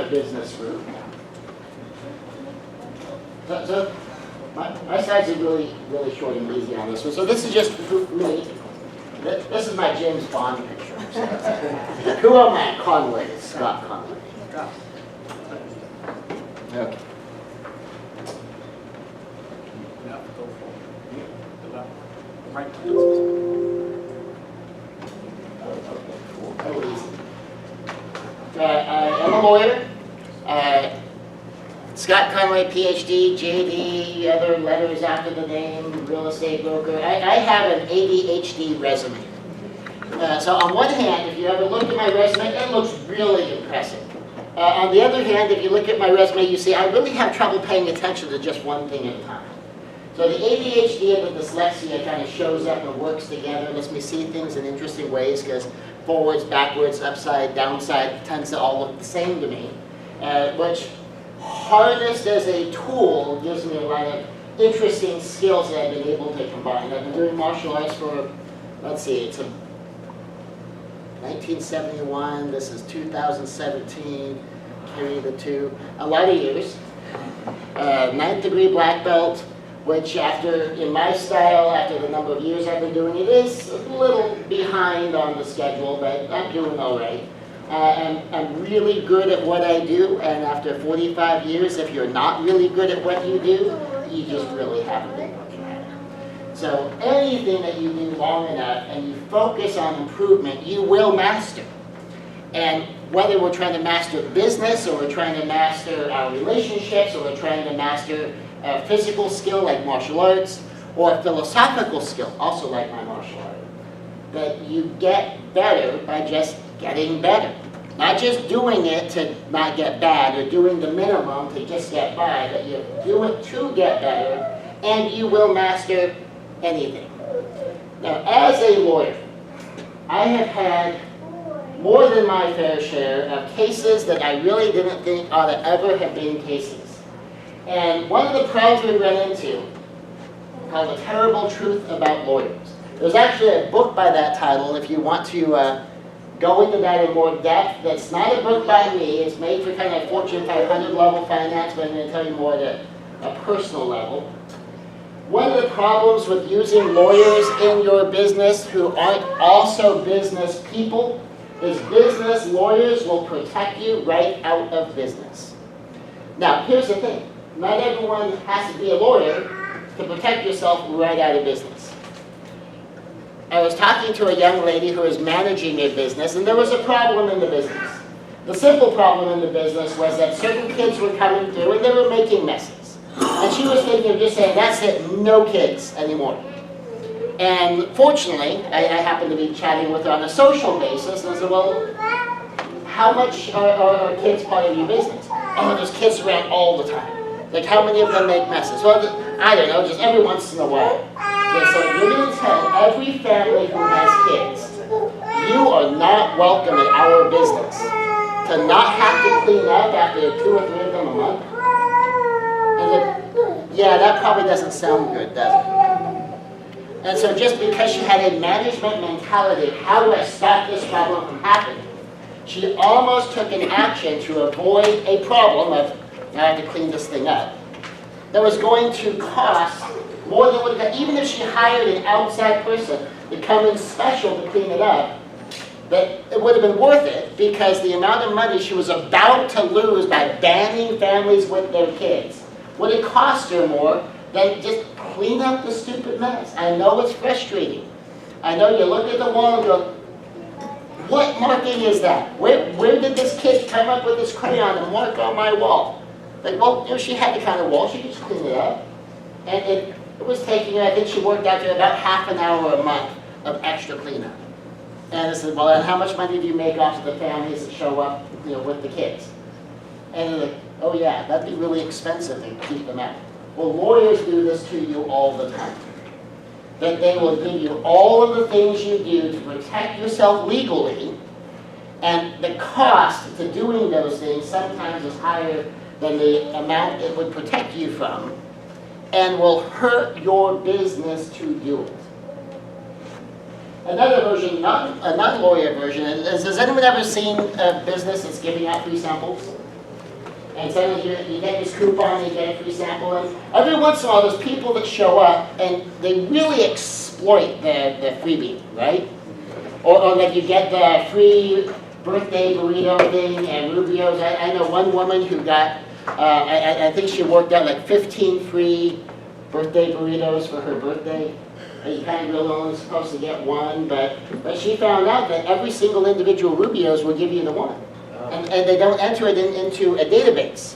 another business group. So my slides are really, really short and easy on this one. So this is just me. This is my James Bond picture. Who am I? Conway, Scott Conway. Okay. Right. I'm a lawyer. Scott Conway, PhD, JD, other letters after the name, real estate broker. I have an ADHD resume. So on one hand, if you ever look at my resume, it looks really impressive. On the other hand, if you look at my resume, you see I really have trouble paying attention to just one thing at a time. So the ADHD and the dyslexia kind of shows up and works together, lets me see things in interesting ways, because forwards, backwards, upside, downside tends to all look the same to me, which harnessed as a tool gives me a lot of interesting skills that I've been able to combine. I've been doing martial arts for, let's see, it's 1971, this is 2017, carry the two, a lot of years. 9th degree black belt, which after, in my style, after the number of years I've been doing it, is a little behind on the schedule, but I'm doing all right. I'm really good at what I do, and after 45 years, if you're not really good at what you do, you just really haven't been working at it. So anything that you do long enough and you focus on improvement, you will master. And whether we're trying to master business, or we're trying to master our relationships, or we're trying to master a physical skill like martial arts, or a philosophical skill, also like my martial art, that you get better by just getting better. Not just doing it to not get bad, or doing the minimum to just get by, but you do it to get better, and you will master anything. Now, as a lawyer, I have had more than my fair share of cases that I really didn't think ought to ever have been cases. And one of the problems we run into, called The Terrible Truth About Lawyers. There's actually a book by that title if you want to go into that in more depth. That's not a book by me. It's made for kind of Fortune 500 level finance, but I'm going to tell you more at a personal level. One of the problems with using lawyers in your business who aren't also business people is business lawyers will protect you right out of business. Now, here's the thing. Not everyone has to be a lawyer to protect yourself right out of business. I was talking to a young lady who was managing a business, and there was a problem in the business. The simple problem in the business was that certain kids were coming through and they were making messes. And she was thinking of just saying, that's it, no kids anymore. And fortunately, I happened to be chatting with her on a social basis, and I said, well, how much are kids part of your business? Oh, there's kids around all the time. Like, how many of them make messes? Well, I don't know, just every once in a while. Okay, so you're going to tell every family who has kids, you are not welcome in our business. To not have to clean up after 2 or 3 of them a month? And yeah, that probably doesn't sound good, does it? And so just because she had a management mentality, how do I stop this problem from happening? She almost took an action to avoid a problem of, now I have to clean this thing up, that was going to cost more than what, even if she hired an outside person to come in special to clean it up, that it would have been worth it, because the amount of money she was about to lose by banning families with their kids would have cost her more than just clean up the stupid mess. I know it's frustrating. I know you look at the wall and go, what marking is that? Where did this kid come up with this crayon and mark on my wall? Like, well, you know, she had the kind of wall, she could just clean it up. And it was taking her, I think she worked out to about half an hour a month of extra cleanup. And I said, well, and how much money do you make off of the families that show up, you know, with the kids? And they're like, oh yeah, that'd be really expensive to keep them out. Well, lawyers do this to you all the time. That they will give you all of the things you do to protect yourself legally, and the cost to doing those things sometimes is higher than the amount it would protect you from, and will hurt your business to do it. Another version, not a non-lawyer version, is, has anyone ever seen a business that's giving out free samples? And sometimes you get this coupon, you get a free sample, and every once in a while there's people that show up and they really exploit the freebie, right? Or like you get the free birthday burrito thing and Rubio's. I know one woman who got, I think she worked out like 15 free birthday burritos for her birthday. You kind of really only supposed to get one, but she found out that every single individual Rubio's will give you the one. And they don't enter it into a database.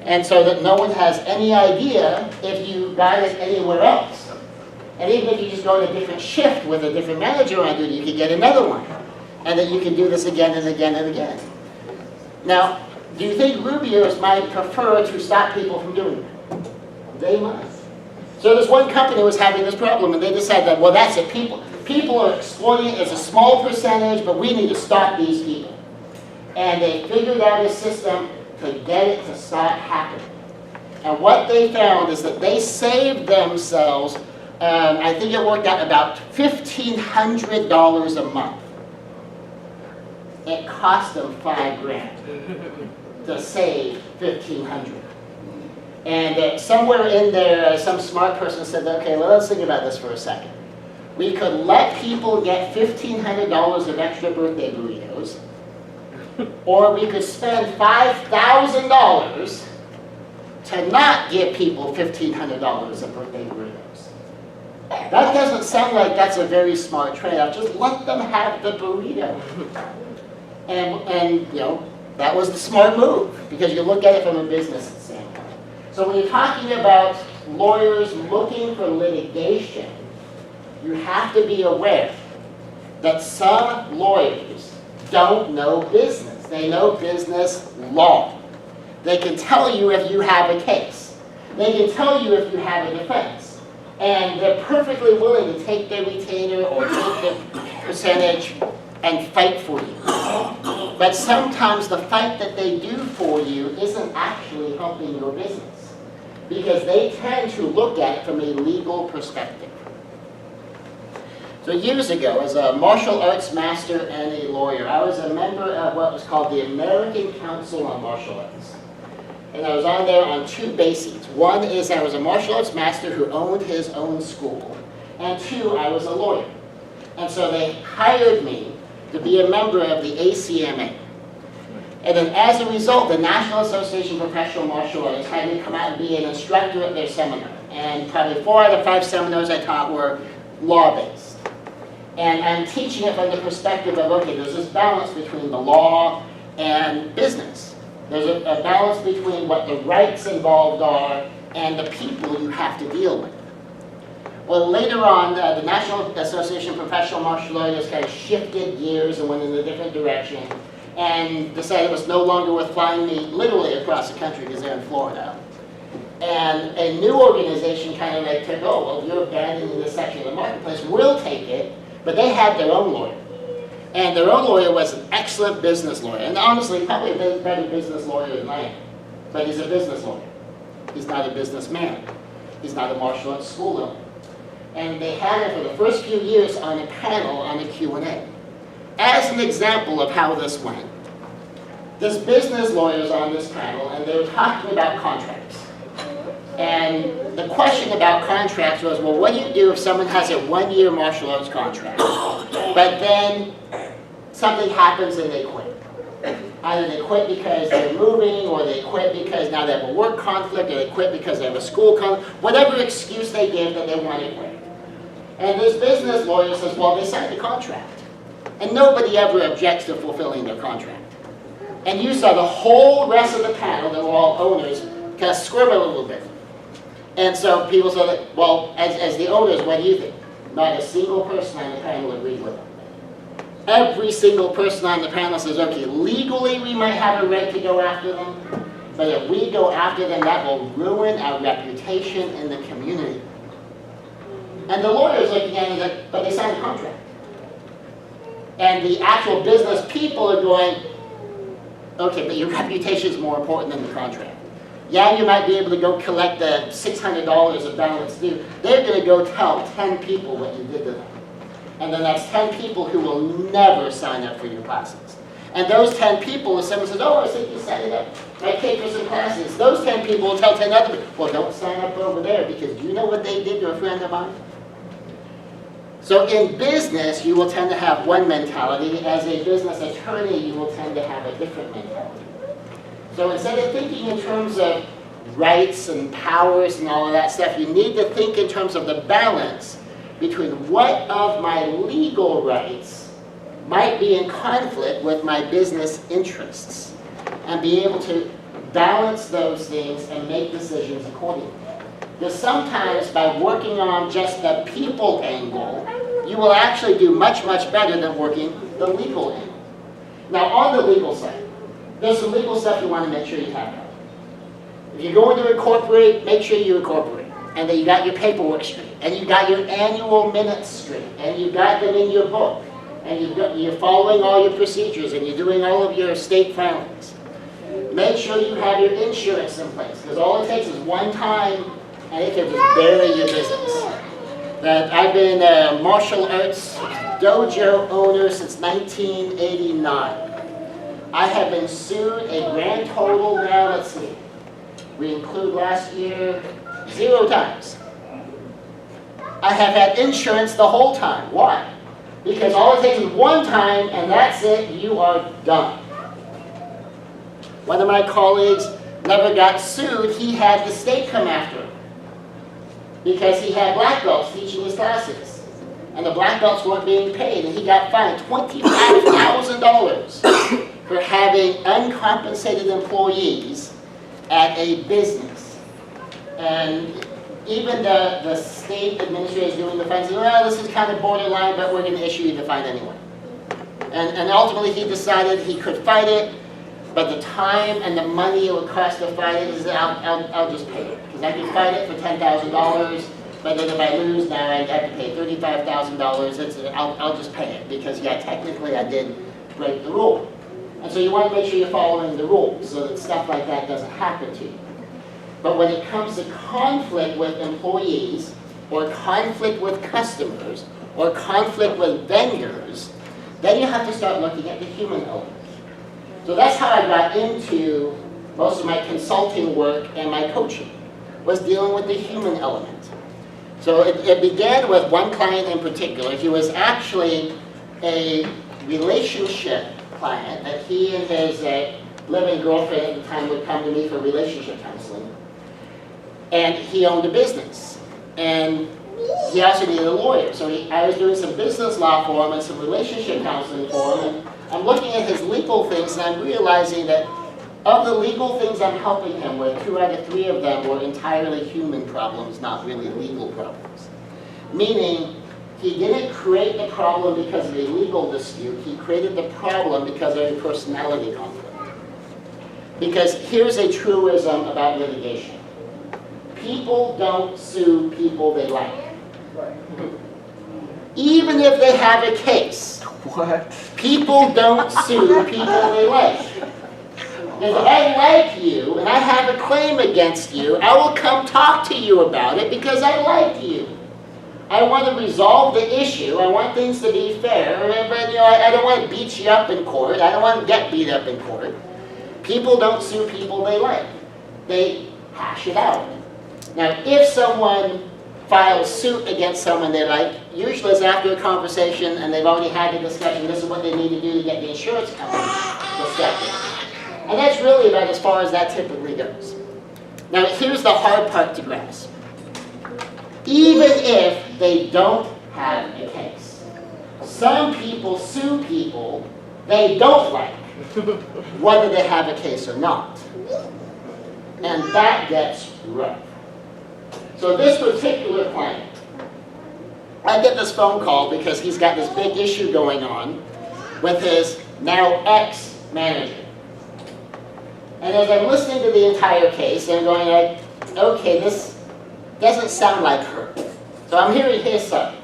And so that no one has any idea if you got it anywhere else. And even if you just go to a different shift with a different manager on duty, you can get another one. And then you can do this again and again and again. Now, do you think Rubio's might prefer to stop people from doing that? They must. So this one company was having this problem, and they decided that, well, that's it. People are exploiting it as a small percentage, but we need to stop these people. And they figured out a system to get it to stop happening. And what they found is that they saved themselves, I think it worked out about $1,500 a month. It cost them $5,000 to save $1,500. And somewhere in there, some smart person said, okay, well, let's think about this for a second. We could let people get $1,500 of extra birthday burritos, or we could spend $5,000 to not give people $1,500 of birthday burritos. That doesn't sound like that's a very smart trade-off. Just let them have the burrito. And you know, that was the smart move, because you look at it from a business standpoint. So when you're talking about lawyers looking for litigation, you have to be aware that some lawyers don't know business. They know business law. They can tell you if you have a case. They can tell you if you have a defense. And they're perfectly willing to take their retainer or take the percentage and fight for you. But sometimes the fight that they do for you isn't actually helping your business, because they tend to look at it from a legal perspective. So years ago, as a martial arts master and a lawyer, I was a member of what was called the American Council on Martial Arts. And I was on there on two bases. One is I was a martial arts master who owned his own school. And two, I was a lawyer. And so they hired me to be a member of the ACMA. And then as a result, the National Association of Professional Martial Arts had me come out and be an instructor at their seminar. And probably 4 out of 5 seminars I taught were law-based. And I'm teaching it from the perspective of, okay, there's this balance between the law and business. There's a balance between what the rights involved are and the people you have to deal with. Well, later on, the National Association of Professional Martial Arts kind of shifted gears and went in a different direction and decided it was no longer worth flying me literally across the country because they're in Florida. And a new organization kind of like took, oh, well, you're abandoning this section of the marketplace, we'll take it. But they had their own lawyer. And their own lawyer was an excellent business lawyer. And honestly, probably a better business lawyer than I am. But he's a business lawyer. He's not a businessman. He's not a martial arts school owner. And they had him for the first few years on a panel on a Q&A. As an example of how this went, this business lawyer is on this panel, and they were talking about contracts. And the question about contracts was, well, what do you do if someone has a 1-year martial arts contract, but then something happens and they quit? Either they quit because they're moving, or they quit because now they have a work conflict, or they quit because they have a school conflict, whatever excuse they give that they want to quit. And this business lawyer says, well, they signed a contract. And nobody ever objects to fulfilling their contract. And you saw the whole rest of the panel, that were all owners, kind of squirm a little bit. And so people said, well, as the owners, what do you think? Not a single person on the panel agreed with them. Every single person on the panel says, okay, legally we might have a right to go after them, but if we go after them, that will ruin our reputation in the community. And the lawyer's looking at it like, but they signed a contract. And the actual business people are going, okay, but your reputation is more important than the contract. Yeah, you might be able to go collect the $600 of balance due. They're going to go tell 10 people what you did to them. And then that's 10 people who will never sign up for your classes. And those 10 people, if someone says, oh, I think you signed up my kid for some classes, those 10 people will tell 10 other people, well, don't sign up over there because do you know what they did to a friend of mine? So in business, you will tend to have one mentality. As a business attorney, you will tend to have a different mentality. So instead of thinking in terms of rights and powers and all of that stuff, you need to think in terms of the balance between what of my legal rights might be in conflict with my business interests, and be able to balance those things and make decisions accordingly. Because sometimes by working on just the people angle, you will actually do much, much better than working the legal angle. Now on the legal side, there's some legal stuff you want to make sure you have. If you're going to incorporate, make sure you incorporate. And that you got your paperwork straight, and you got your annual minutes straight, and you got them in your book, and you're following all your procedures, and you're doing all of your state filings. Make sure you have your insurance in place, because all it takes is one time, and it can just bury your business. That I've been a martial arts dojo owner since 1989. I have been sued a grand total now, let's see, we include last year, 0 times. I have had insurance the whole time. Why? Because all it takes is one time and that's it, you are done. One of my colleagues never got sued, he had the state come after him. Because he had black belts teaching his classes. And the black belts weren't being paid, and he got fined $25,000 for having uncompensated employees at a business. And even the state administrators doing the fine said, well, this is kind of borderline, but we're going to issue you the fine anyway. And ultimately he decided he could fight it, but the time and the money it would cost to fight it, I'll just pay it. Because I can fight it for $10,000, but then if I lose now, I have to pay $35,000. I'll just pay it, because yeah, technically I did break the rule. And so you want to make sure you're following the rules so that stuff like that doesn't happen to you. But when it comes to conflict with employees, or conflict with customers, or conflict with vendors, then you have to start looking at the human element. So that's how I got into most of my consulting work and my coaching, was dealing with the human element. So it began with one client in particular. He was actually a relationship client that he and his living girlfriend at the time would come to me for relationship counseling. And he owned a business. And he also needed a lawyer. So I was doing some business law for him and some relationship counseling for him. And I'm looking at his legal things and I'm realizing that of the legal things I'm helping him with, 2 out of 3 of them were entirely human problems, not really legal problems. Meaning, he didn't create the problem because of a legal dispute. He created the problem because of a personality conflict. Because here's a truism about litigation. People don't sue people they like. Even if they have a case. What? People don't sue people they like. If I like you and I have a claim against you, I will come talk to you about it because I like you. I want to resolve the issue. I want things to be fair. But I don't want to beat you up in court. I don't want to get beat up in court. People don't sue people they like. They hash it out. Now, if someone files suit against someone they like, usually it's after a conversation and they've already had the discussion, this is what they need to do to get the insurance company to step in. And that's really about as far as that typically goes. Now, here's the hard part to grasp. Even if they don't have a case, some people sue people they don't like, whether they have a case or not. And that gets rough. So this particular client, I get this phone call because he's got this big issue going on with his now ex-manager. And as I'm listening to the entire case, I'm going like, okay, this doesn't sound like her. So I'm hearing his side.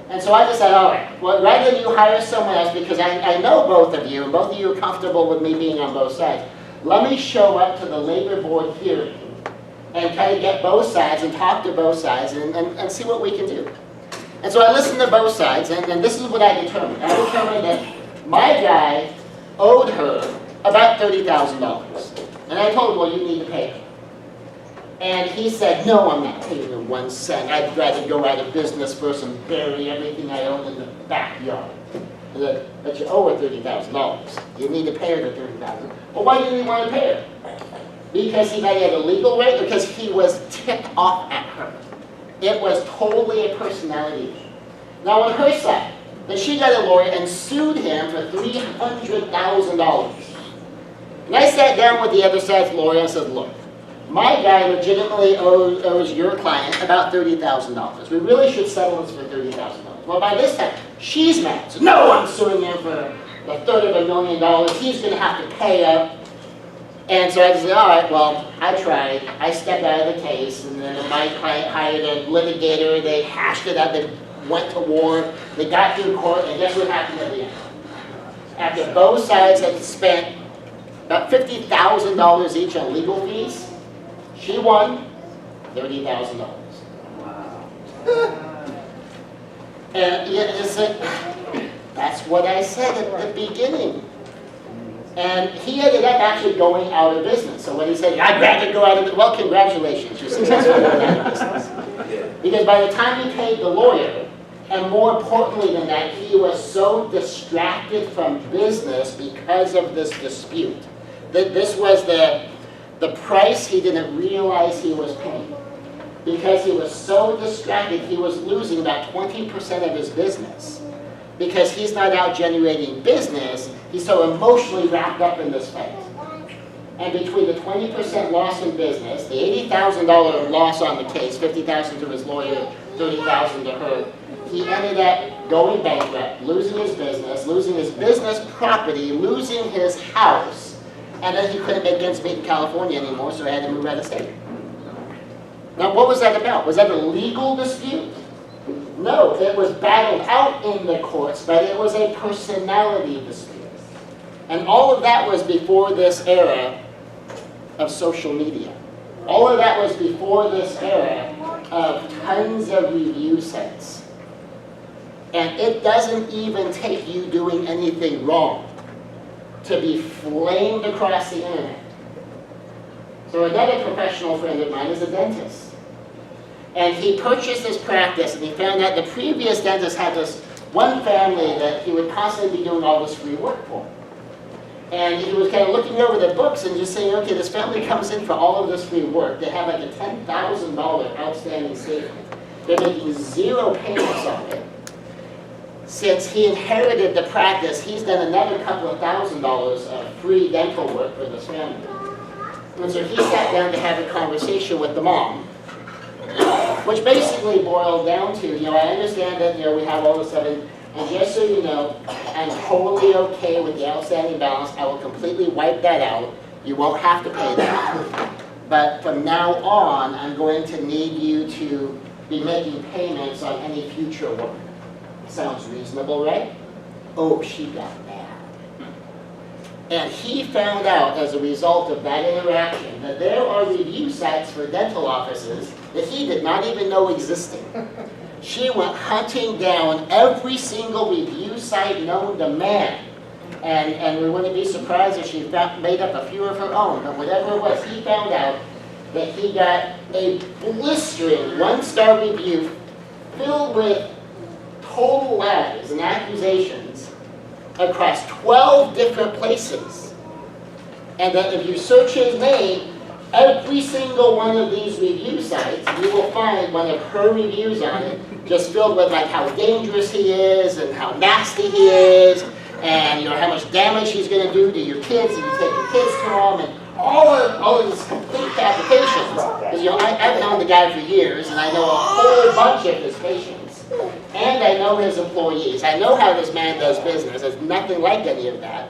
And so I just said, all right, well, rather than you hire someone else, because I know both of you, and both of you are comfortable with me being on both sides, let me show up to the labor board hearing and kind of get both sides and talk to both sides and see what we can do. And so I listened to both sides, and this is what I determined. I determined that my guy owed her about $30,000. And I told him, well, you need to pay her. And he said, no, I'm not paying her 1 cent. I'd rather go out of business first and bury everything I own in the backyard. I said, but you owe her $30,000. You need to pay her the $30,000. Well, why didn't he want to pay her? Because he had a legal right, or because he was ticked off at her. It was totally a personality thing. Now on her side, then she got a lawyer and sued him for $300,000. And I sat down with the other side's lawyer and said, look, my guy legitimately owes your client about $30,000. We really should settle this for $30,000. Well, by this time, she's mad. So, no, I'm suing him for $250,000. He's going to have to pay up. And so I said, all right, well, I tried. I stepped out of the case, and then my client hired a litigator. They hashed it out. They went to war. They got through court, and guess what happened at the end? After both sides had spent about $50,000 each on legal fees, she won $30,000. Wow. And yet, that's what I said at the beginning. And he ended up actually going out of business. So when he said, I'd rather go out of business, well, congratulations, you're successful going out of business. Because by the time he paid the lawyer, and more importantly than that, he was so distracted from business because of this dispute. That this was the price he didn't realize he was paying. Because he was so distracted, he was losing about 20% of his business. Because he's not out generating business, he's so emotionally wrapped up in this fight. And between the 20% loss in business, the $80,000 loss on the case, $50,000 to his lawyer, $30,000 to her, he ended up going bankrupt, losing his business property, losing his house, and then he couldn't make ends meet in California anymore, so he had to move out of state. Now, what was that about? Was that a legal dispute? No, it was battled out in the courts, but it was a personality dispute. And all of that was before this era of social media. All of that was before this era of tons of review sites. And it doesn't even take you doing anything wrong to be flamed across the internet. So another professional friend of mine is a dentist. And he purchased this practice, and he found out the previous dentist had this one family that he would constantly be doing all this free work for. And he was kind of looking over the books and just saying, okay, this family comes in for all of this free work. They have like a $10,000 outstanding statement. They're making 0 payments on it. Since he inherited the practice, he's done another couple of $1,000s of free dental work for this family. And so he sat down to have a conversation with the mom, which basically boiled down to, I understand that, we have all this stuff, and just so you know, I'm totally okay with the outstanding balance. I will completely wipe that out. You won't have to pay that. But from now on, I'm going to need you to be making payments on any future work. Sounds reasonable, right? Oh, she got mad. And he found out as a result of that interaction that there are review sites for dental offices that he did not even know existed. She went hunting down every single review site known to man. And we wouldn't be surprised if she made up a few of her own. But whatever it was, he found out that he got a blistering 1-star review filled with total lies and accusations across 12 different places. And that if you search his name, every single one of these review sites, you will find one of her reviews on it, just filled with like how dangerous he is and how nasty he is, and how much damage he's going to do to your kids if you take your kids to him, and all of these complete fabrications. Because I've known the guy for years, and I know a whole bunch of his patients, and I know his employees. I know how this man does business. It's nothing like any of that.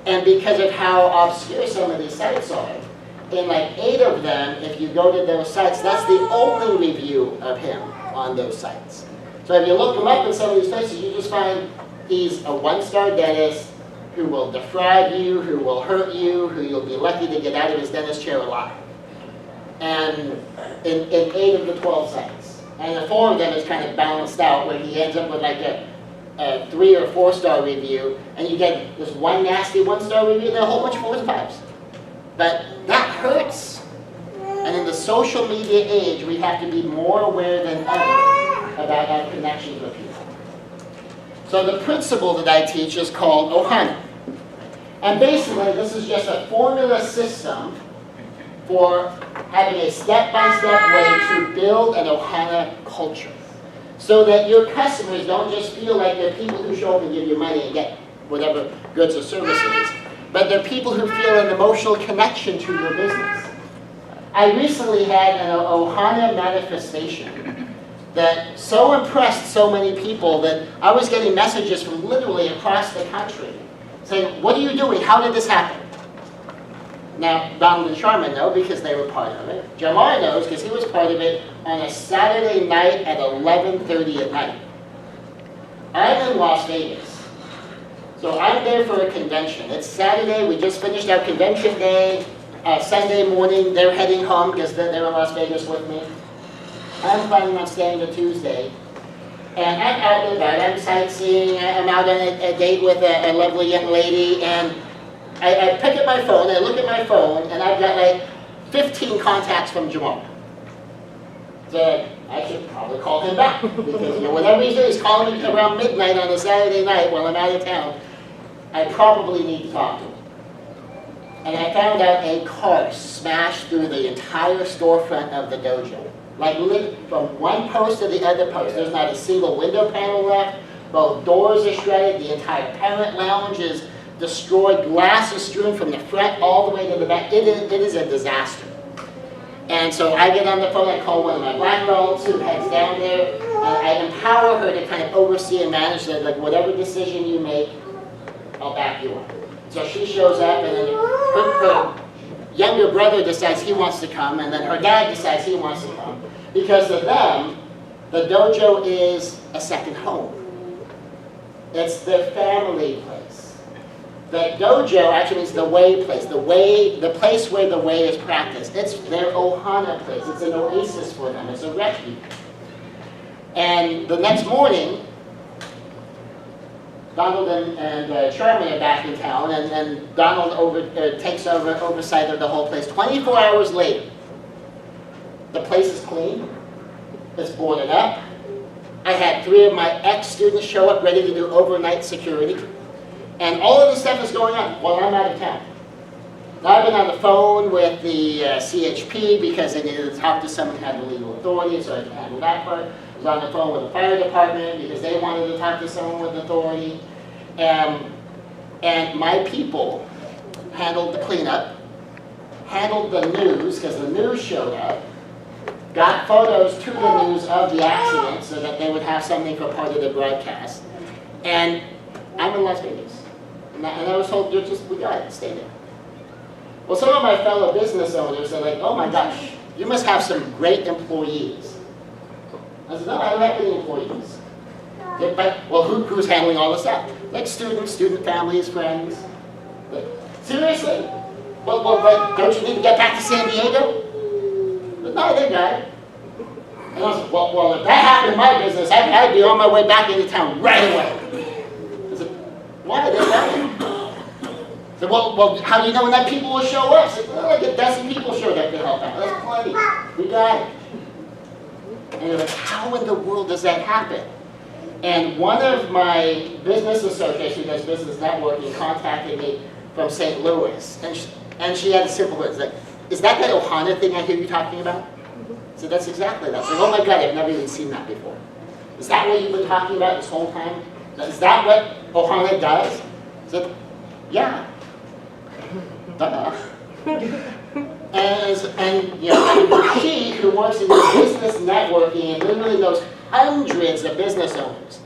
And because of how obscure some of these sites are, in like 8 of them, if you go to those sites, that's the only review of him on those sites. So if you look him up in some of these places, you just find he's a 1-star dentist who will defraud you, who will hurt you, who you'll be lucky to get out of his dentist chair alive. And in 8 of the 12 sites. And the 4 of them is kind of balanced out, where he ends up with like a a 3 or 4 star review, and you get this one nasty 1 star review, and a whole bunch of 4s and 5s. But that hurts. And in the social media age, we have to be more aware than ever about our connections with people. So the principle that I teach is called Ohana. And basically, this is just a formula system for having a step-by-step way to build an Ohana culture. So that your customers don't just feel like they're people who show up and give you money and get whatever goods or services, but they're people who feel an emotional connection to your business. I recently had an Ohana manifestation that so impressed so many people that I was getting messages from literally across the country saying, "What are you doing? How did this happen?" Now, Donald and Sharma know because they were part of it. Jamar knows because he was part of it on a Saturday night at 11:30 at night. I'm in Las Vegas. So I'm there for a convention. It's Saturday, we just finished our convention day. Sunday morning, they're heading home because they're in Las Vegas with me. I'm planning on staying till Tuesday. And I'm out and about, I'm sightseeing, I'm out on a date with a lovely young lady, and I pick up my phone, I look at my phone, and I've got like 15 contacts from Jamal. So I should probably call him back, because whatever he's doing, he's calling me around midnight on a Saturday night while I'm out of town. I probably need to talk to him. And I found out a car smashed through the entire storefront of the dojo. Like from one post to the other post. There's not a single window panel left. Both doors are shredded. The entire parent lounge is destroyed. Glass is strewn from the front all the way to the back. It is a disaster. And so I get on the phone, I call one of my black belts who heads down there, and I empower her to kind of oversee and manage that, like whatever decision you make, I'll back you up. So she shows up, and then her younger brother decides he wants to come, and then her dad decides he wants to come. Because of them, the dojo is a second home. It's their family place. The dojo actually means the way place, the place where the way is practiced. It's their Ohana place. It's an oasis for them. It's a refuge. And the next morning, Donald and Sharma are back in town, and Donald takes over oversight of the whole place. 24 hours later, the place is clean, it's boarded up. I had 3 of my ex-students show up ready to do overnight security, and all of this stuff is going on while I'm out of town. Now, I've been on the phone with the CHP because I needed to talk to someone who had the legal authority, so I can handle that part. I was on the phone with the fire department because they wanted to talk to someone with authority. And my people handled the cleanup, handled the news because the news showed up, got photos to the news of the accident so that they would have something for part of the broadcast. And I'm in Las Vegas. And I was told, we got it, stay there. Well, some of my fellow business owners are like, oh my gosh, you must have some great employees. I said, no, I don't have any employees. But, well, who's handling all this stuff? Like students, student families, friends. But, seriously? Well, but don't you need to get back to San Diego? But no, they got it. And I said, well, if that happened in my business, I'd be on my way back into town right away. I said, why? They got it. I said, well, how do you know when that people will show up? I said, well, like a dozen people showed up to help out. That's plenty. We got it. And you're like, how in the world does that happen? And one of my business associates who does business networking contacted me from St. Louis. And she had a simple word. Like, is that Ohana thing I hear you talking about? I said, that's exactly that. I said, oh my God, I've never even seen that before. Is that what you've been talking about this whole time? Is that what Ohana does? I said, yeah. Duh. And you know, she, who works in business networking and literally knows hundreds of business owners,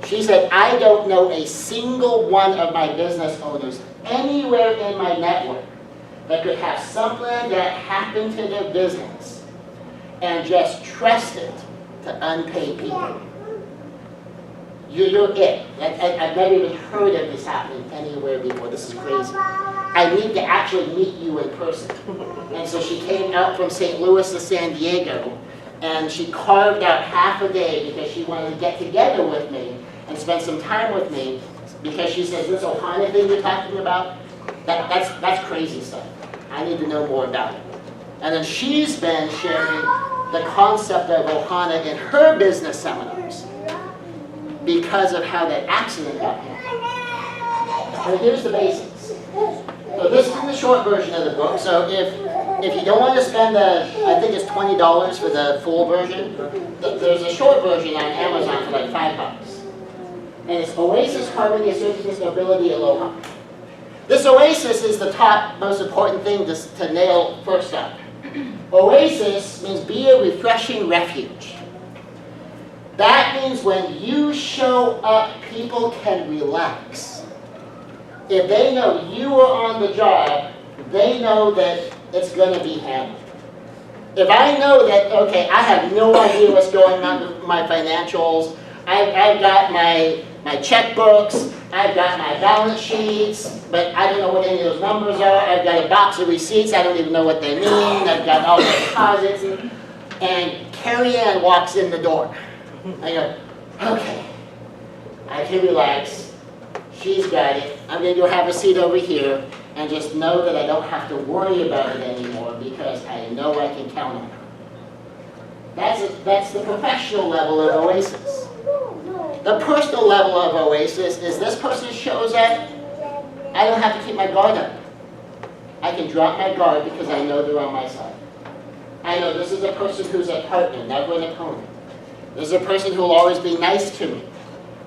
she said, I don't know a single one of my business owners anywhere in my network that could have something that happened to their business and just trust it to unpaid people. You're it. I've never even heard of this happening anywhere before. This is crazy. I need to actually meet you in person. And so she came out from St. Louis to San Diego, and she carved out half a day because she wanted to get together with me and spend some time with me because she says, this Ohana thing you're talking about, that's crazy stuff. I need to know more about it. And then she's been sharing the concept of Ohana in her business seminars because of how that accident got handled. So here's the basics. So this is the short version of the book. So if you don't want to spend I think it's $20 for the full version, there's a short version on Amazon for like $5. And it's Oasis, Harmony, Assertiveness, Nobility, Aloha. This Oasis is the top most important thing to nail first up. Oasis means be a refreshing refuge. That means when you show up, people can relax. If they know you are on the job, they know that it's going to be handled. If I know that, okay, I have no idea what's going on with my financials, I've got my checkbooks, I've got my balance sheets, but I don't know what any of those numbers are. I've got a box of receipts, I don't even know what they mean. I've got all the deposits, and Carrie Ann walks in the door. I go, okay, I can relax. She's got it. I'm going to go have a seat over here and just know that I don't have to worry about it anymore because I know I can count on her. That's the professional level of Oasis. The personal level of Oasis is this person shows up, I don't have to keep my guard up. I can drop my guard because I know they're on my side. I know this is a person who's a partner, never an opponent. This is a person who will always be nice to me.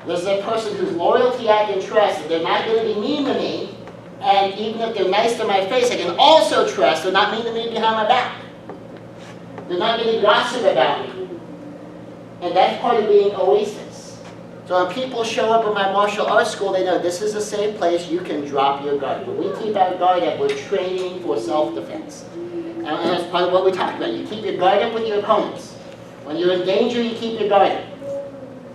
This is a person whose loyalty I can trust, that they're not going to be mean to me, and even if they're nice to my face, I can also trust they're not mean to me behind my back. They're not going to gossip about me. And that's part of being Oasis. So when people show up at my martial arts school, they know this is a safe place you can drop your guard. When we keep our guard up, we're training for self-defense. And that's part of what we talked about. You keep your guard up with your opponents. When you're in danger, you keep your guard up.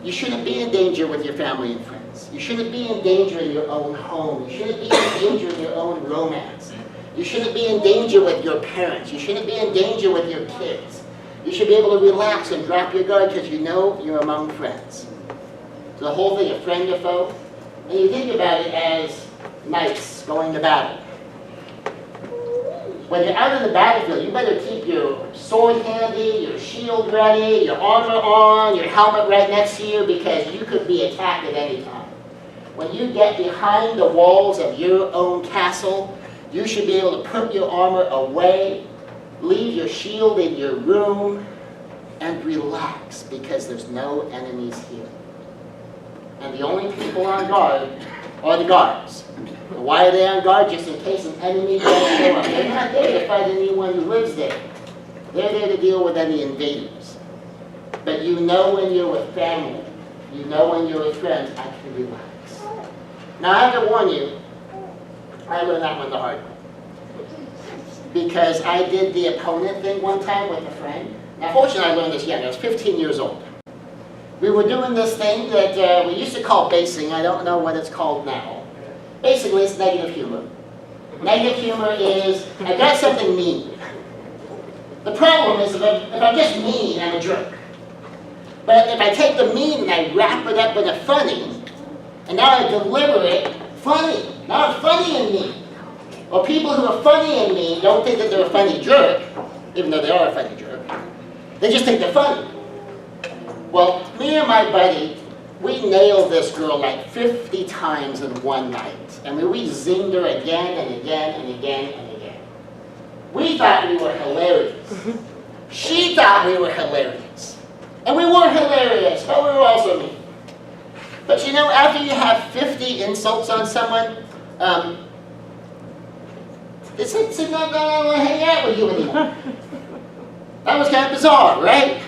You shouldn't be in danger with your family and friends. You shouldn't be in danger in your own home. You shouldn't be in danger in your own romance. You shouldn't be in danger with your parents. You shouldn't be in danger with your kids. You should be able to relax and drop your guard because you know you're among friends. So the whole thing, a friend or foe, and you think about it as knights going to battle. When you're out in the battlefield, you better keep your sword handy, your shield ready, your armor on, your helmet right next to you because you could be attacked at any time. When you get behind the walls of your own castle, you should be able to put your armor away, leave your shield in your room, and relax because there's no enemies here. And the only people on guard are the guards. And why are they on guard? Just in case an enemy does show up. They're not there to fight anyone who lives there. They're there to deal with any invaders. But you know when you're with family, you know when you're with friends, I can relax. Now I have to warn you, I learned that one the hard way. Because I did the opponent thing one time with a friend. Now fortunately I learned this young, I was 15 years old. We were doing this thing that we used to call basing, I don't know what it's called now. Basically it's negative humor. Negative humor is, I got something mean. The problem is if I'm just mean, I'm a jerk. But if I take the mean and I wrap it up in a funny, and now I deliver it funny. Now I'm funny and mean. Well, people who are funny and mean don't think that they're a funny jerk, even though they are a funny jerk. They just think they're funny. Well, me and my buddy, we nailed this girl like 50 times in one night. I mean, we zinged her again and again and again and again. We thought we were hilarious. She thought we were hilarious. And we were hilarious, but we were also mean. But you know, after you have 50 insults on someone, it's not that I want to hang out with you anymore. That was kind of bizarre, right?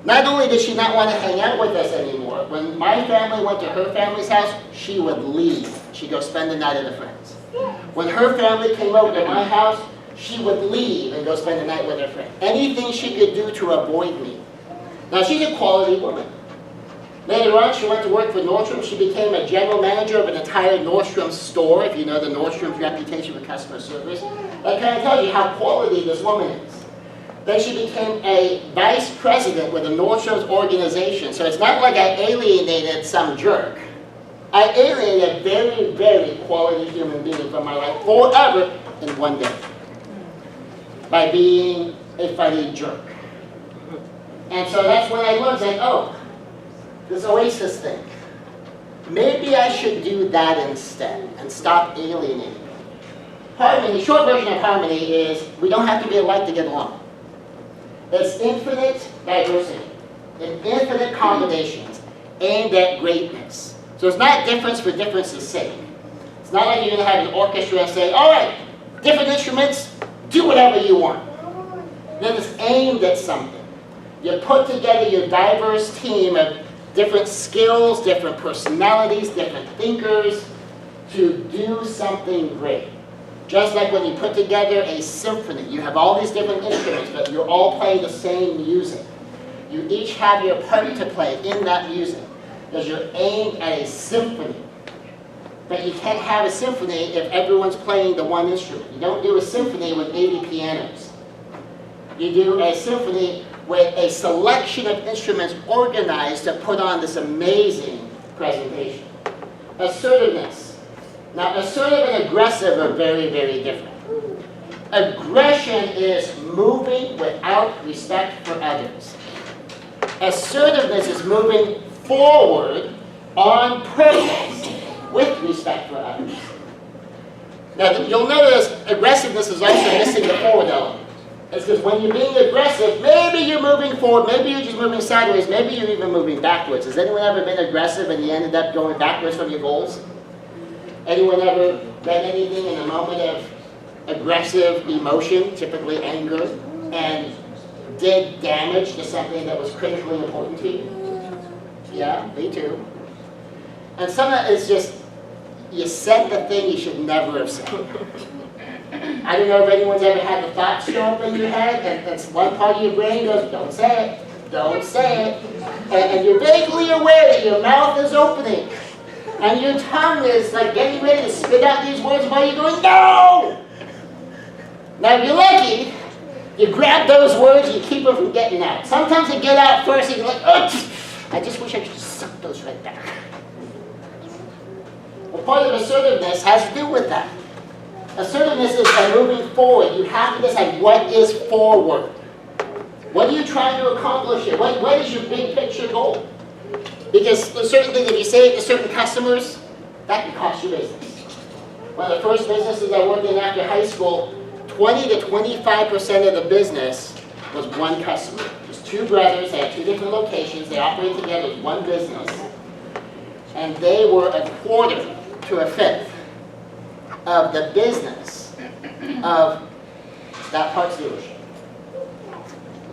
Not only did she not want to hang out with us anymore, when my family went to her family's house, she would leave. She'd go spend the night with her friends. When her family came over to my house, she would leave and go spend the night with her friend. Anything she could do to avoid me. Now she's a quality woman. Later on, she went to work for Nordstrom. She became a general manager of an entire Nordstrom store, if you know the Nordstrom's reputation for customer service. That kind of tells you how quality this woman is. Then she became a vice president with the Nordstrom's organization. So it's not like I alienated some jerk. I alienated a very, very quality human being from my life forever in one day by being a funny jerk. And so that's when I learned, like, oh, this Oasis thing. Maybe I should do that instead and stop alienating. Harmony, the short version of harmony is we don't have to be alike to get along. It's infinite diversity and infinite combinations aimed at greatness. So it's not difference for difference's sake. It's not like you're going to have an orchestra and say, all right, different instruments, do whatever you want. Then it's aimed at something. You put together your diverse team of different skills, different personalities, different thinkers to do something great. Just like when you put together a symphony, you have all these different instruments, but you're all playing the same music. You each have your part to play in that music because you're aimed at a symphony. But you can't have a symphony if everyone's playing the one instrument. You don't do a symphony with 80 pianos. You do a symphony with a selection of instruments organized to put on this amazing presentation. Assertiveness. Now, assertive and aggressive are very, very different. Aggression is moving without respect for others. Assertiveness is moving forward on purpose with respect for others. Now, you'll notice aggressiveness is also missing the forward element. It's because when you're being aggressive, maybe you're moving forward, maybe you're just moving sideways, maybe you're even moving backwards. Has anyone ever been aggressive and you ended up going backwards from your goals? Anyone ever done anything in a moment of aggressive emotion, typically anger, and did damage to something that was critically important to you? Yeah, me too. And some of it is just, you said the thing you should never have said. I don't know if anyone's ever had the thought show up in your head, and that's one part of your brain goes, don't say it, don't say it. And you're vaguely aware that your mouth is opening, and your tongue is like getting ready to spit out these words while you're going, no! Now if you're lucky, you grab those words, you keep them from getting out. Sometimes they get out first, and you're like, oh, I just wish I could just suck those right back. Well, part of assertiveness has to do with that. Assertiveness is by moving forward. You have to decide what is forward. What are you trying to accomplish here? What is your big picture goal? Because certain things, if you say it to certain customers, that can cost you business. One of the first businesses I worked in after high school, 20 to 25% of the business was one customer. It was two brothers, they had two different locations, they operated together as one business. And they were a quarter to a fifth of the business of that parts dealership.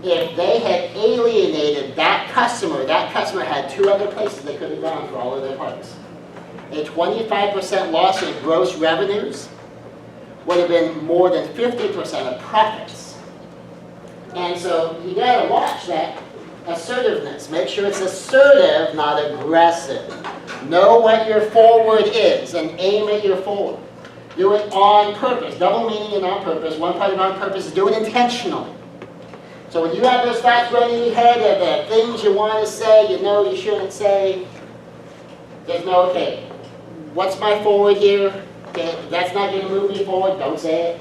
If they had alienated that customer had two other places they could have gone for all of their parts. A 25% loss in gross revenues would have been more than 50% of profits. And so you gotta watch that assertiveness. Make sure it's assertive, not aggressive. Know what your forward is and aim at your forward. Do it on purpose. Double meaning and on purpose. One part of on purpose is do it intentionally. So when you have those thoughts running in your head of the things you want to say, you know you shouldn't say, just know, okay, what's my forward here? Okay, if that's not going to move me forward, don't say it.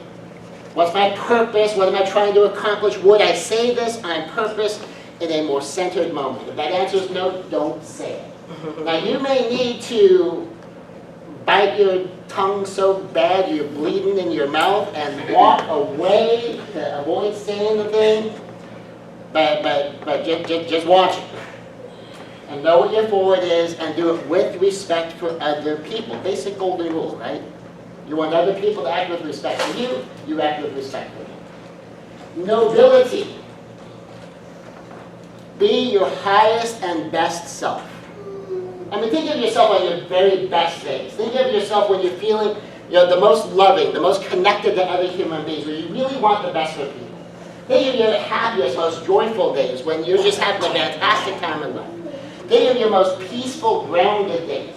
What's my purpose? What am I trying to accomplish? Would I say this on purpose in a more centered moment? If that answer is no, don't say it. Now you may need to bite your tongue so bad you're bleeding in your mouth and walk away to avoid saying the thing, but just watch it. And know what your forward is and do it with respect for other people. Basic golden rule, right? You want other people to act with respect for you, you act with respect for them. Nobility. Be your highest and best self. I mean, think of yourself on your very best days. Think of yourself when you're feeling, the most loving, the most connected to other human beings, where you really want the best for people. Think of your happiest, most joyful days, when you're just having a fantastic time in life. Think of your most peaceful, grounded days.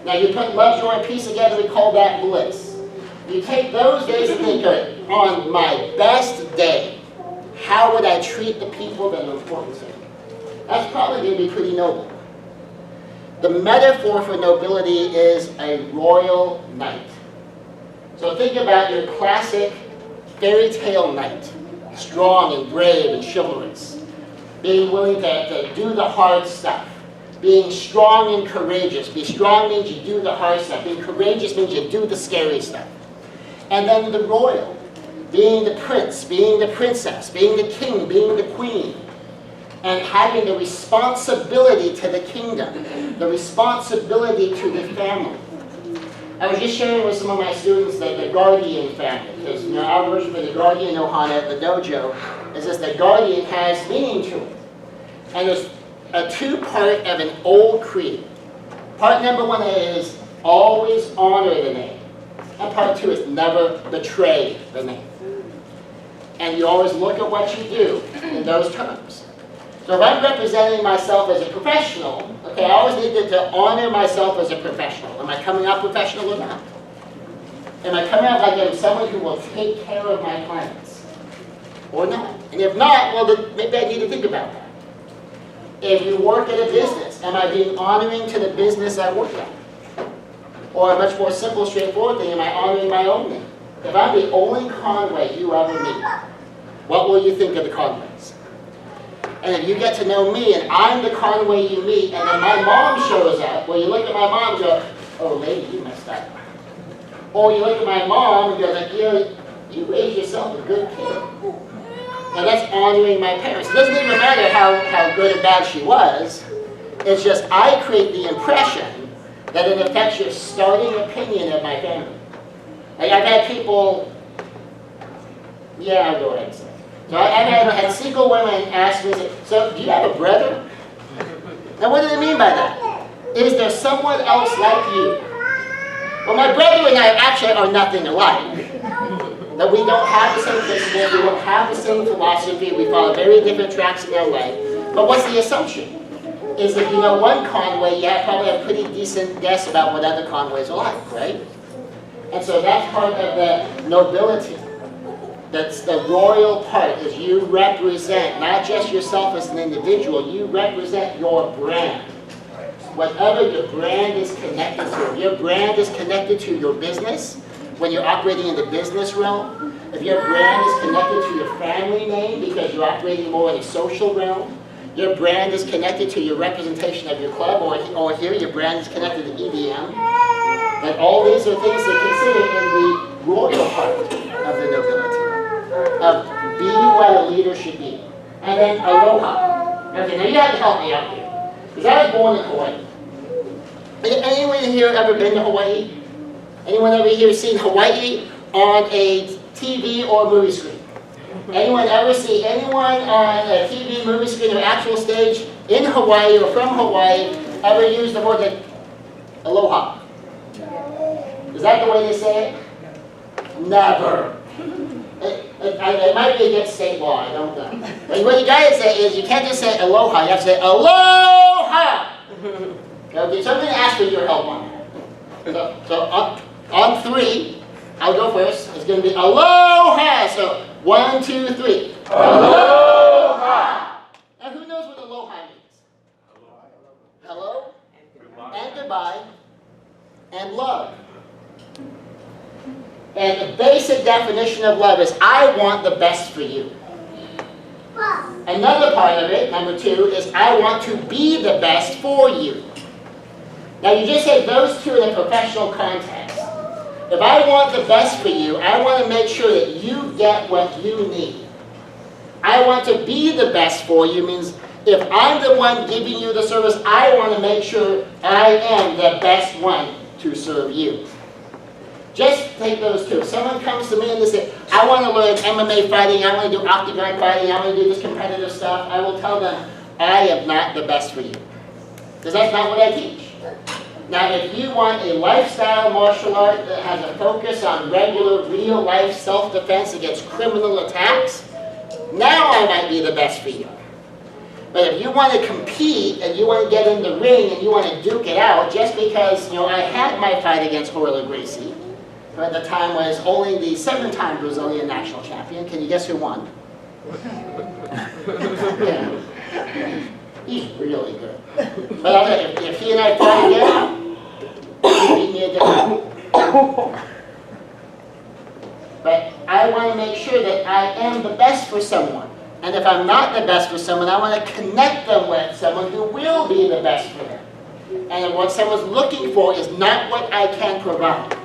Now, you put love, joy, and peace together, we call that bliss. You take those days and think, good, on my best day, How would I treat the people that are important to me? That's probably going to be pretty noble. The metaphor for nobility is a royal knight. So think about your classic fairy tale knight, strong and brave and chivalrous, being willing to do the hard stuff, being strong and courageous. Be strong means you do the hard stuff. Being courageous means you do the scary stuff. And then the royal, being the prince, being the princess, being the king, being the queen, and having the responsibility to the kingdom, the responsibility to the family. I was just sharing with some of my students the guardian family, because our version for the guardian Ohana at the dojo is this: the guardian has meaning to it. And there's a two-part of an old creed. Part number one is always honor the name. And part two is never betray the name. And you always look at what you do in those terms. So if I'm representing myself as a professional, okay, I always need to honor myself as a professional. Am I coming out professional or not? Am I coming out like I'm someone who will take care of my clients? Or not? And if not, well, then maybe I need to think about that. If you work at a business, am I being honoring to the business I work at? Or a much more simple, straightforward thing, am I honoring my own name? If I'm the only Conway you ever meet, what will you think of the Conways? And if you get to know me and I'm the Conway you meet, and then my mom shows up, well, you look at my mom and go, oh, lady, you messed up. Or you look at my mom and go, like, you raised yourself a good kid. And that's honoring my parents. It doesn't even matter how good or bad she was. It's just I create the impression that it affects your starting opinion of my family. Like I've had people, yeah, I'll go ahead and say. So I've had single women ask me, so do you have a brother? Now what do they mean by that? Is there someone else like you? Well, my brother and I actually are nothing alike. That we don't have the same principles, we don't have the same philosophy, we follow very different tracks in our way. But what's the assumption? Is if you know one Conway, you probably have a pretty decent guess about what other Conways are like, right? And so that's part of the nobility. That's the royal part, is you represent not just yourself as an individual, you represent your brand. Whatever your brand is connected to. If your brand is connected to your business, when you're operating in the business realm, if your brand is connected to your family name because you're operating more in the social realm, your brand is connected to your representation of your club, or here your brand is connected to EDM, and all these are things to consider in the royal part of the nobility, of be what a leader should be. And then aloha. Okay, now you have to help me out here, because I was born in Hawaii. Anyone here ever been to Hawaii? Anyone ever here seen Hawaii on a TV or movie screen? Anyone ever see anyone on a TV, movie screen, or actual stage in Hawaii or from Hawaii ever use the word like aloha? Is that the way they say it? Never. It might be against state law, I don't know. But what you gotta say is you can't just say aloha, you have to say aloha! Okay, so I'm gonna ask for your help on that. So on three, I'll go first. It's going to be aloha. So 1, 2, 3. Aloha. Now who knows what aloha means? Hello. And goodbye. And love. And the basic definition of love is I want the best for you. Another part of it, number 2, is I want to be the best for you. Now you just say those two in a professional context. If I want the best for you, I want to make sure that you get what you need. I want to be the best for you means if I'm the one giving you the service, I want to make sure I am the best one to serve you. Just take those two. If someone comes to me and they say, I want to learn MMA fighting, I want to do octagon fighting, I want to do this competitive stuff, I will tell them, I am not the best for you. Because that's not what I teach. Now, if you want a lifestyle martial art that has a focus on regular, real-life self-defense against criminal attacks, now I might be the best for you. But if you want to compete and you want to get in the ring and you want to duke it out, just because, I had my fight against Royal Gracie, who at the time was only the 7-time Brazilian national champion. Can you guess who won? Yeah. He's really good. But I'll tell you, if he and I fought again, he'd beat me a different. But I want to make sure that I am the best for someone. And if I'm not the best for someone, I want to connect them with someone who will be the best for them. And if what someone's looking for is not what I can provide,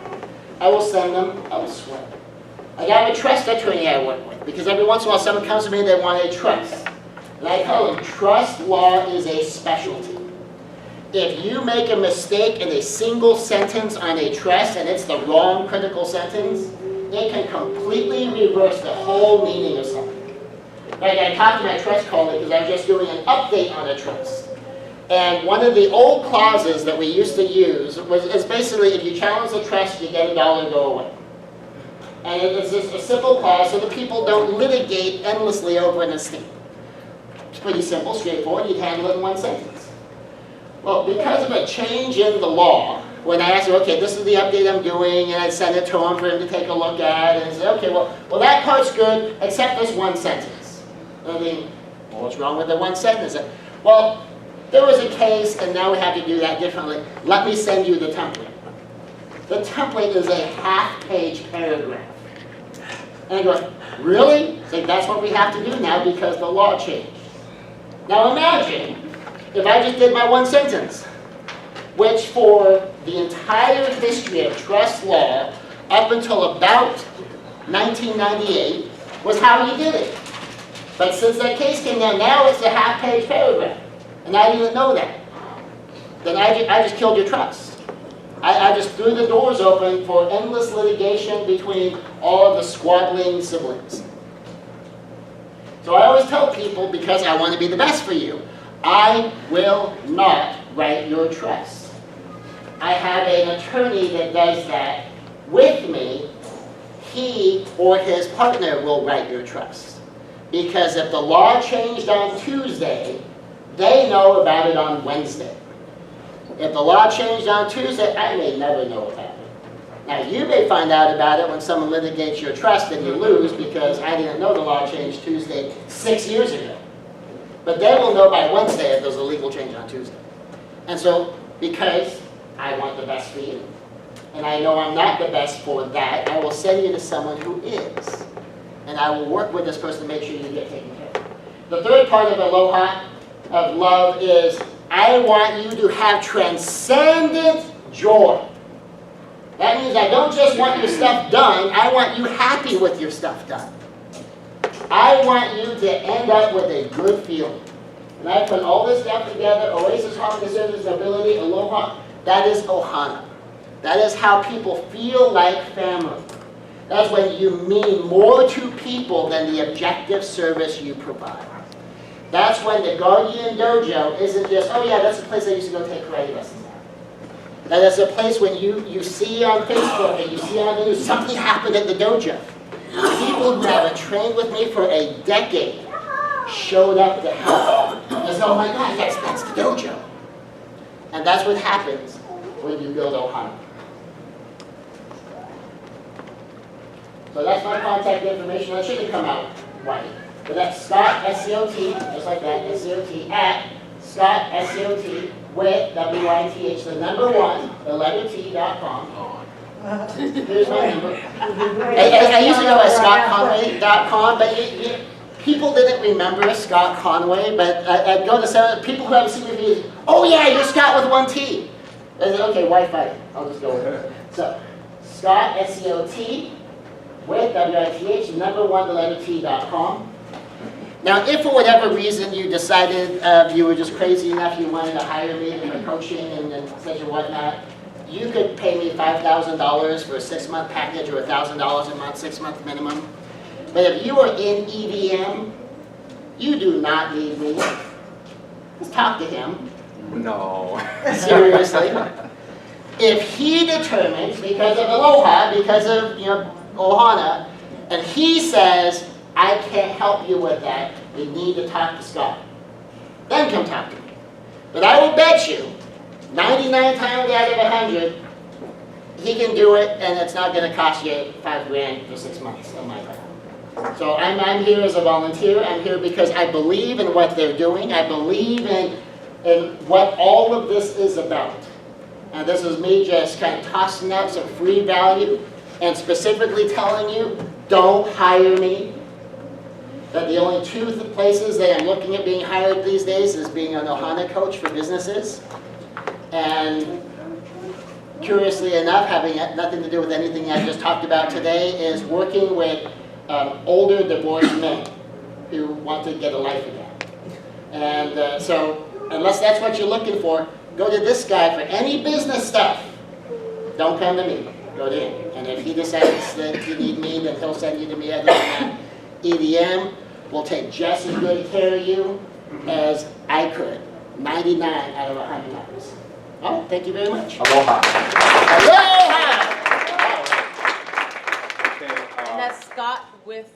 I will send them elsewhere. I have a trust attorney I work with, because every once in a while someone comes to me and they want a trust. And I tell them, trust law is a specialty. If you make a mistake in a single sentence on a trust, and it's the wrong critical sentence, it can completely reverse the whole meaning of something. Like I talked to my trust colleague because I was just doing an update on a trust. And one of the old clauses that we used to use is basically if you challenge the trust, you get $1, go away. And it's just a simple clause so that people don't litigate endlessly over an estate. It's pretty simple, straightforward, you'd handle it in one sentence. Well, because of a change in the law, when I asked him, okay, this is the update I'm doing, and I sent it to him for him to take a look at, and he said, okay, well that part's good, except this one sentence. And I mean, well, what's wrong with the one sentence? Well, there was a case, and now we have to do that differently. Let me send you the template. The template is a half-page paragraph. And I go, really? It's like, that's what we have to do now because the law changed. Now imagine if I just did my one sentence, which for the entire history of trust law up until about 1998 was how you did it. But since that case came down, now it's a half-page paragraph. And I didn't know that. Then I just killed your trust. I just threw the doors open for endless litigation between all of the squabbling siblings. So I always tell people, because I want to be the best for you, I will not write your trust. I have an attorney that does that with me. He or his partner will write your trust. Because if the law changed on Tuesday, they know about it on Wednesday. If the law changed on Tuesday, I may never know about it. Now, you may find out about it when someone litigates your trust and you lose because I didn't know the law changed Tuesday 6 years ago. But they will know by Wednesday if there's a legal change on Tuesday. And so, because I want the best for you, and I know I'm not the best for that, I will send you to someone who is. And I will work with this person to make sure you get taken care of. The third part of aloha, of love, is I want you to have transcendent joy. That means I don't just want your stuff done, I want you happy with your stuff done. I want you to end up with a good feeling. And I put all this stuff together, Oasis Harmony Service, Nobility, Aloha, that is Ohana. That is how people feel like family. That's when you mean more to people than the objective service you provide. That's when the Guardian Dojo isn't just, oh yeah, that's the place I used to go take karate lessons at. That is a place when you see on Facebook and you see on the news, something happened at the dojo. People who haven't trained with me for a decade showed up to help. And said, oh my God, that's the dojo. And that's what happens when you build Ohana. So that's my contact information. That shouldn't come out right. But that's Scott, S-C-O-T, just like that, S-C-O-T, at Scott, S-C-O-T, with W-I-T-H, the number 1, the letter T.com. Here's my number. I used to know as ScottConway.com, but people didn't remember Scott Conway, but I'd go to some people who haven't seen me videos, oh yeah, you're Scott with 1 T. I said, okay, Wi-Fi, I'll just go with it. So, Scott, S-C-O-T, with W-I-T-H, the number 1, the letter T.com. Now, if for whatever reason you decided you were just crazy enough, you wanted to hire me for coaching and such and whatnot, you could pay me $5,000 for a 6-month package or $1,000 a month, 6-month minimum. But if you are in EDM, you do not need me. Just talk to him. No. Seriously. If he determines, because of Aloha, because of Ohana, and he says, I can't help you with that, you need to talk to Scott. Then come talk to me. But I will bet you, 99 times out of 100, he can do it and it's not going to cost you $5,000 for 6 months on my part. So I'm here as a volunteer. I'm here because I believe in what they're doing. I believe in what all of this is about. And this is me just kind of tossing out some free value and specifically telling you, don't hire me. That the only two places that I'm looking at being hired these days is being an Ohana coach for businesses. And curiously enough, having nothing to do with anything I just talked about today, is working with older divorced men who want to get a life again. And so, unless that's what you're looking for, go to this guy for any business stuff. Don't come to me. Go to him. And if he decides that you need me, then he'll send you to me. Other than that, EDM will take just as good care of you as I could. 99 out of 100 times. Oh, thank you very much. Aloha. Aloha! Okay, And that's Scott with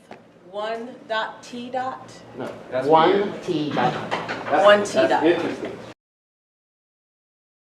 one dot T dot? No, That's one weird. T dot. that's- One T that's dot. interesting.